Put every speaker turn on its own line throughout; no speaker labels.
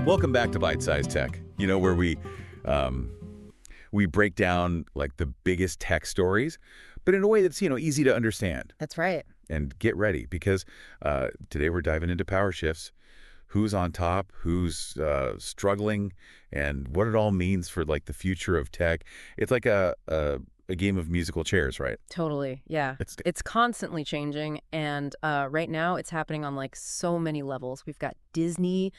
Welcome back to Byte-Sized Tech, where we break down like the biggest tech stories, but in a way that's, easy to understand.
That's right.
And get ready, because today we're diving into power shifts, who's on top, who's struggling, and what it all means for like the future of tech. It's like a game of musical chairs, right?
Totally. Yeah. It's constantly changing. And right now it's happening on like so many levels. We've got Disney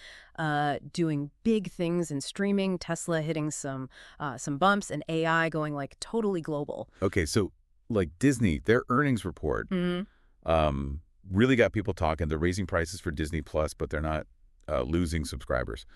doing big things in streaming, Tesla hitting some bumps, and AI going like totally global.
Okay, so like Disney, their earnings report really got people talking. They're raising prices for Disney Plus, but they're not losing subscribers.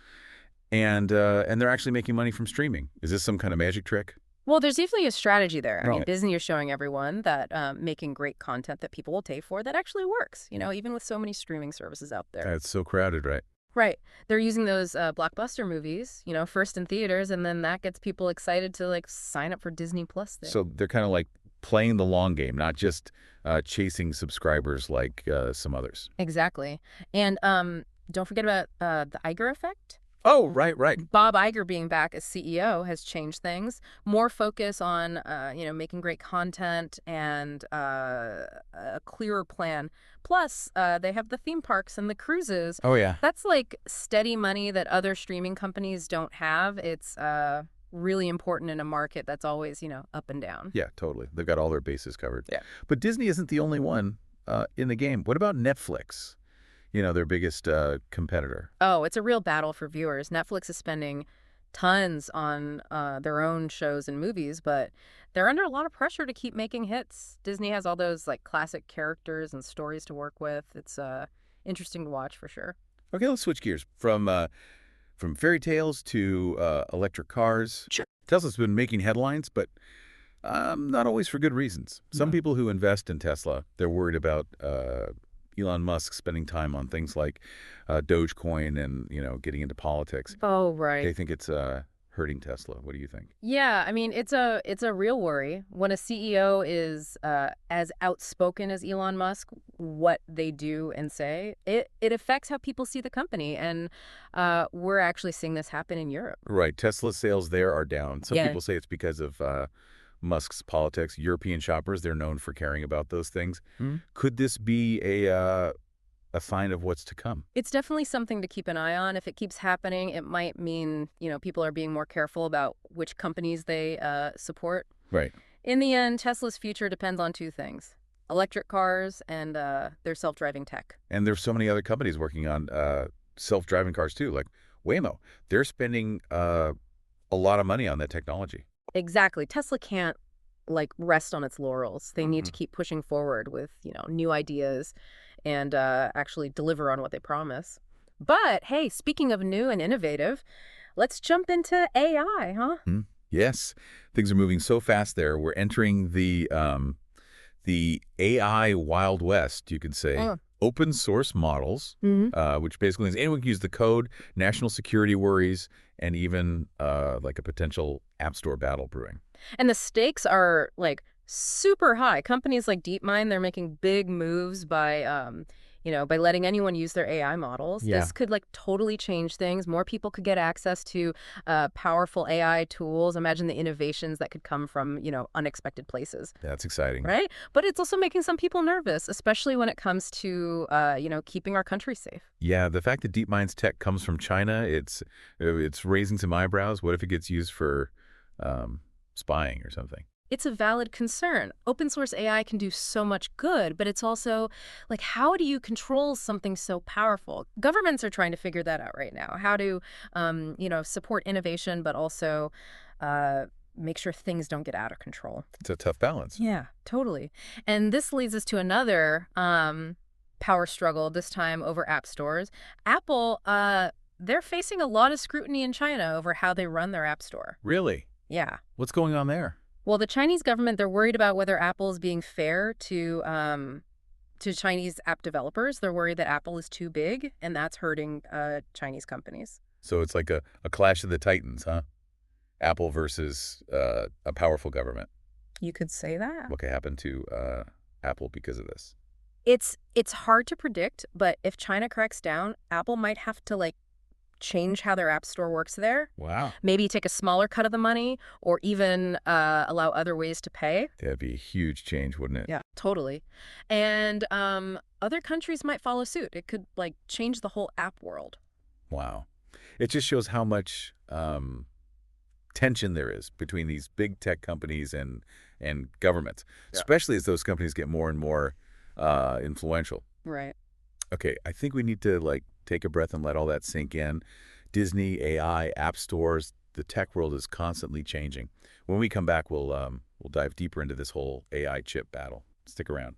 And they're actually making money from streaming. Is this some kind of magic trick?
Well, there's definitely a strategy there. I mean,
Right.
Disney is showing everyone that making great content that people will pay for, that actually works, even with so many streaming services out there.
It's so crowded, right?
Right. They're using those blockbuster movies, first in theaters, and then that gets people excited to like sign up for Disney Plus thing.
So they're kind of like playing the long game, not just chasing subscribers like some others.
Exactly. And don't forget about the Iger effect.
Oh, right.
Bob Iger being back as CEO has changed things. More focus on, making great content and a clearer plan. Plus, they have the theme parks and the cruises.
Oh, yeah.
That's like steady money that other streaming companies don't have. It's really important in a market that's always, up and down.
Yeah, totally. They've got all their bases covered.
Yeah.
But Disney isn't the only one in the game. What about Netflix? Their biggest competitor.
Oh, it's a real battle for viewers. Netflix is spending tons on their own shows and movies, but they're under a lot of pressure to keep making hits. Disney has all those like classic characters and stories to work with. It's interesting to watch for sure.
Okay, let's switch gears from fairy tales to electric cars.
Sure.
Tesla's been making headlines, but not always for good reasons. Some people who invest in Tesla, they're worried about Elon Musk spending time on things like Dogecoin and, getting into politics.
Oh, right.
They think it's hurting Tesla. What do you think?
Yeah, I mean, it's a real worry. When a CEO is as outspoken as Elon Musk, what they do and say, it affects how people see the company. And we're actually seeing this happen in Europe.
Right. Tesla sales there are down. Some
Yeah.
people say it's because of Musk's politics. European shoppers, they're known for caring about those things. Could this be a sign of what's to come?
It's definitely something to keep an eye on. If it keeps happening, it might mean, people are being more careful about which companies they support.
Right.
In the end, Tesla's future depends on two things: electric cars and their self-driving tech.
And there's so many other companies working on self-driving cars too, like Waymo. They're spending a lot of money on that technology.
Exactly. Tesla can't like rest on its laurels. They need to keep pushing forward with, new ideas and actually deliver on what they promise. But hey, speaking of new and innovative, let's jump into AI, huh?
Yes. Things are moving so fast there. We're entering the AI Wild West, you could say. Open source models, which basically means anyone can use the code, national security worries, and even like a potential app store battle brewing.
And the stakes are like super high. Companies like DeepMind, they're making big moves by by letting anyone use their AI models.
Yeah.
This could like totally change things. More people could get access to powerful AI tools. Imagine the innovations that could come from, unexpected places.
That's exciting.
Right? But it's also making some people nervous, especially when it comes to, keeping our country safe.
Yeah, the fact that DeepMind's tech comes from China, it's raising some eyebrows. What if it gets used for spying or something?
It's a valid concern. Open source AI can do so much good, but it's also like, how do you control something so powerful? Governments are trying to figure that out right now. How to, support innovation, but also make sure things don't get out of control.
It's a tough balance.
Yeah, totally. And this leads us to another power struggle, this time over app stores. Apple, they're facing a lot of scrutiny in China over how they run their app store.
Really?
Yeah.
What's going on there?
Well, the Chinese government, they're worried about whether Apple is being fair to Chinese app developers. They're worried that Apple is too big, and that's hurting Chinese companies.
So it's like a clash of the titans, huh? Apple versus a powerful government.
You could say that.
What could happen to Apple because of this?
It's hard to predict, but if China cracks down, Apple might have to change how their app store works there.
Wow.
Maybe take a smaller cut of the money, or even allow other ways to pay.
That'd be a huge change, wouldn't it?
Yeah, totally. And other countries might follow suit. It could, like, change the whole app world.
Wow. It just shows how much tension there is between these big tech companies and governments, especially as those companies get more and more influential.
Right.
Okay, I think we need to, like, take a breath and let all that sink in. Disney, AI, app stores, the tech world is constantly changing. When we come back, we'll dive deeper into this whole AI chip battle. Stick around.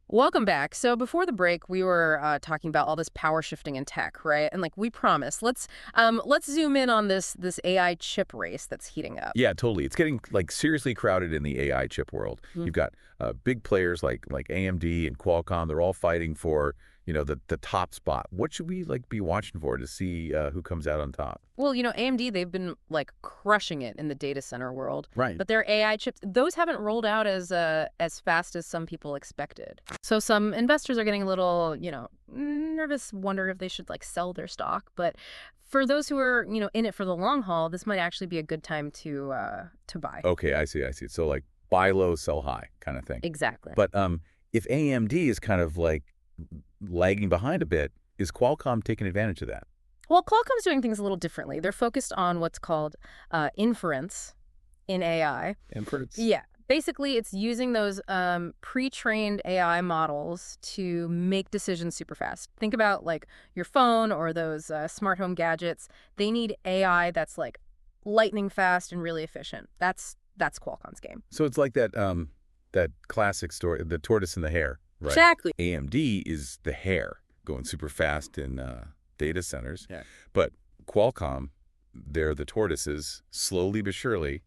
Welcome back. So before the break, we were talking about all this power shifting in tech, right? And like we promised, let's zoom in on this AI chip race that's heating up.
Yeah, totally. It's getting, like, seriously crowded in the AI chip world. You've got big players like AMD and Qualcomm. They're all fighting for, the top spot. What should we, like, be watching for to see who comes out on top?
Well, AMD, they've been, like, crushing it in the data center world.
Right.
But their AI chips, those haven't rolled out as fast as some people expected. So some investors are getting a little, nervous, wonder if they should, like, sell their stock. But for those who are, in it for the long haul, this might actually be a good time to buy.
Okay, I see. So, like, buy low, sell high kind of thing.
Exactly.
But if AMD is kind of, like, lagging behind a bit, is Qualcomm taking advantage of that?
Well, Qualcomm's doing things a little differently. They're focused on what's called inference in AI.
Inference?
Yeah. Basically, it's using those pre-trained AI models to make decisions super fast. Think about, like, your phone or those smart home gadgets. They need AI that's, like, lightning fast and really efficient. That's Qualcomm's game.
So it's like that classic story, the tortoise and the hare, right?
Exactly.
AMD is the hare going super fast in data centers.
Yeah.
But Qualcomm, they're the tortoises, slowly but surely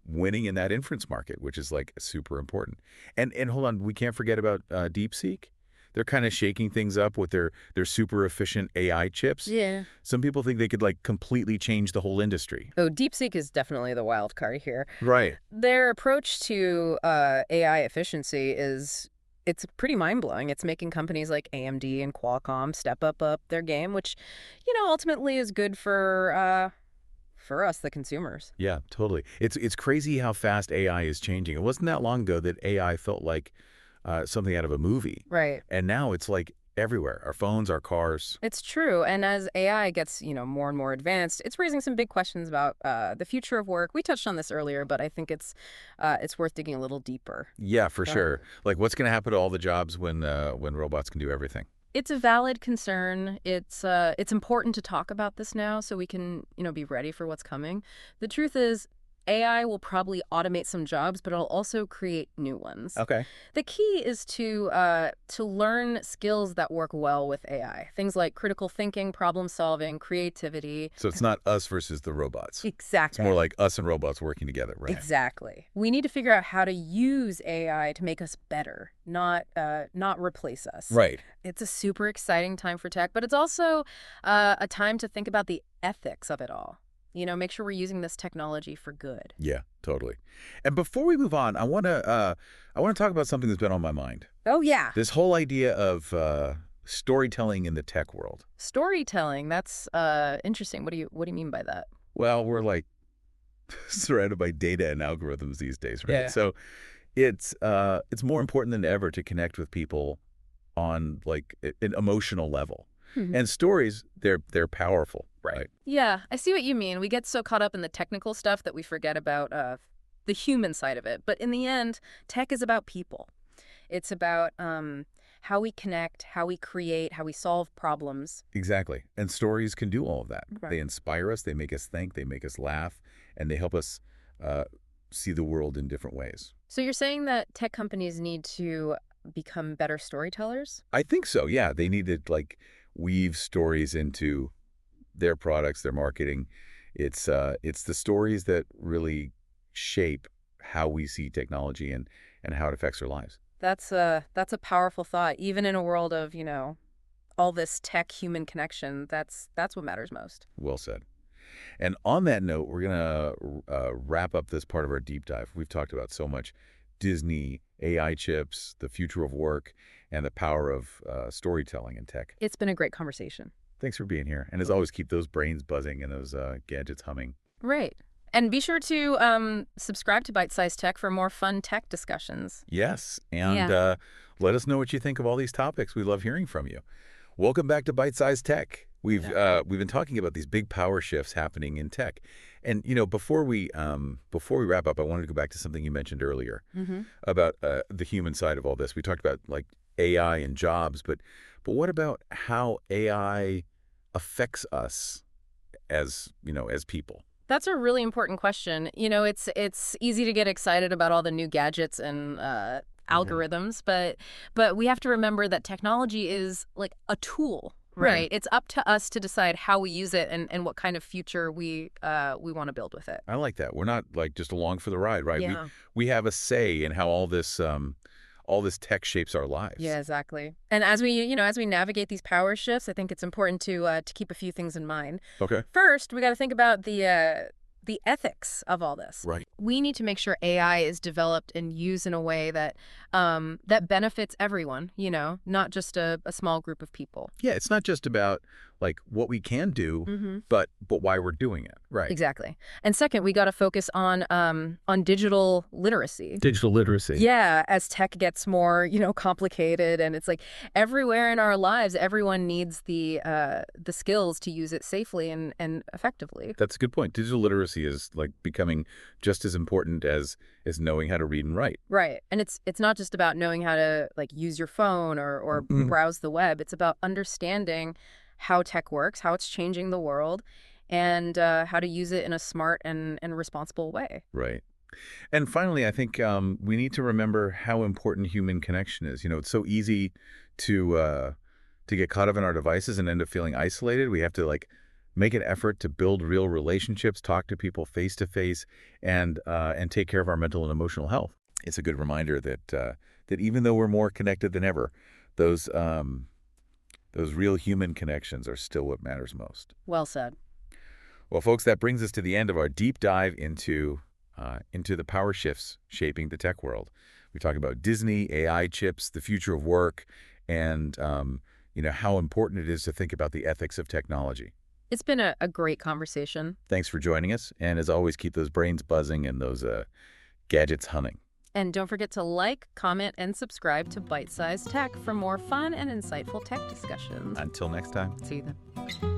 winning in that inference market, which is, like, super important. And hold on, we can't forget about DeepSeek. They're kind of shaking things up with their super efficient AI chips.
Yeah.
Some people think they could, like, completely change the whole industry.
Oh, DeepSeek is definitely the wild card here.
Right.
Their approach to AI efficiency it's pretty mind-blowing. It's making companies like AMD and Qualcomm step up their game, which, ultimately is good for us, the consumers.
Yeah, totally. It's crazy how fast AI is changing. It wasn't that long ago that AI felt like something out of a movie.
Right.
And now it's, like, everywhere. Our phones, our cars.
It's true. And as AI gets, more and more advanced, it's raising some big questions about the future of work. We touched on this earlier, but I think it's worth digging a little deeper.
Yeah, for sure. Like, what's going to happen to all the jobs when robots can do everything?
It's a valid concern. It's important to talk about this now so we can, be ready for what's coming. The truth is, AI will probably automate some jobs, but it'll also create new ones.
Okay.
The key is to learn skills that work well with AI. Things like critical thinking, problem solving, creativity.
So it's not us versus the robots.
Exactly.
It's more like us and robots working together, right?
Exactly. We need to figure out how to use AI to make us better, not replace us.
Right.
It's a super exciting time for tech, but it's also a time to think about the ethics of it all. Make sure we're using this technology for good.
Yeah, totally. And before we move on, I want to talk about something that's been on my mind.
Oh, yeah.
This whole idea of storytelling in the tech world.
Storytelling, that's interesting. What do you mean by that?
Well, we're, like, surrounded by data and algorithms these days, right?
Yeah.
So it's more important than ever to connect with people on, like, an emotional level.
Mm-hmm.
And stories, they're powerful, right?
Yeah, I see what you mean. We get so caught up in the technical stuff that we forget about the human side of it. But in the end, tech is about people. It's about how we connect, how we create, how we solve problems.
Exactly. And stories can do all of that.
Right.
They inspire us, they make us think, they make us laugh, and they help us see the world in different ways.
So you're saying that tech companies need to become better storytellers?
I think so, yeah. They need to, like, weave stories into their products, their marketing. It's the stories that really shape how we see technology and how it affects our lives.
That's a powerful thought. Even in a world of, all this tech-human connection, that's what matters most.
Well said. And on that note, we're going to wrap up this part of our deep dive. We've talked about so much: Disney, AI chips, the future of work, and the power of storytelling in tech.
It's been a great conversation.
Thanks for being here. And as always, keep those brains buzzing and those gadgets humming.
Right. And be sure to subscribe to Byte-Sized Tech for more fun tech discussions.
Yes. And
Yeah.
let us know what you think of all these topics. We love hearing from you. Welcome back to Byte-Sized Tech. We've been talking about these big power shifts happening in tech. And, before we wrap up, I wanted to go back to something you mentioned earlier about the human side of all this. We talked about like AI and jobs, but what about how AI affects us as people?
That's a really important question. It's easy to get excited about all the new gadgets and algorithms, but we have to remember that technology is like a tool, right? It's up to us to decide how we use it and what kind of future we want to build with it.
I like that. We're not like just along for the ride, right?
Yeah.
We have a say in how all this tech shapes our lives.
Yeah, exactly. And as we navigate these power shifts, I think it's important to keep a few things in mind.
Okay.
First, we got to think about the ethics of all this.
Right.
We need to make sure AI is developed and used in a way that that benefits everyone, not just a small group of people.
Yeah, it's not just about like what we can do, but why we're doing it. Right.
Exactly. And second, we got to focus on digital literacy.
Digital literacy.
Yeah, as tech gets more, complicated, and it's like everywhere in our lives, everyone needs the skills to use it safely and effectively.
That's a good point. Digital literacy is like becoming just as important as knowing how to read and write.
Right. And it's not just about knowing how to like use your phone or browse the web. It's about understanding how tech works, how it's changing the world, and how to use it in a smart and responsible way.
Right. And finally, I think we need to remember how important human connection is. It's so easy to get caught up in our devices and end up feeling isolated. We have to like make an effort to build real relationships, talk to people face to face, and take care of our mental and emotional health. It's a good reminder that even though we're more connected than ever, those real human connections are still what matters most.
Well said.
Well, folks, that brings us to the end of our deep dive into the power shifts shaping the tech world. We talked about Disney, AI chips, the future of work, and how important it is to think about the ethics of technology.
It's been a great conversation.
Thanks for joining us, and as always, keep those brains buzzing and those gadgets humming.
And don't forget to like, comment, and subscribe to Byte-Sized Tech for more fun and insightful tech discussions.
Until next time.
See you then.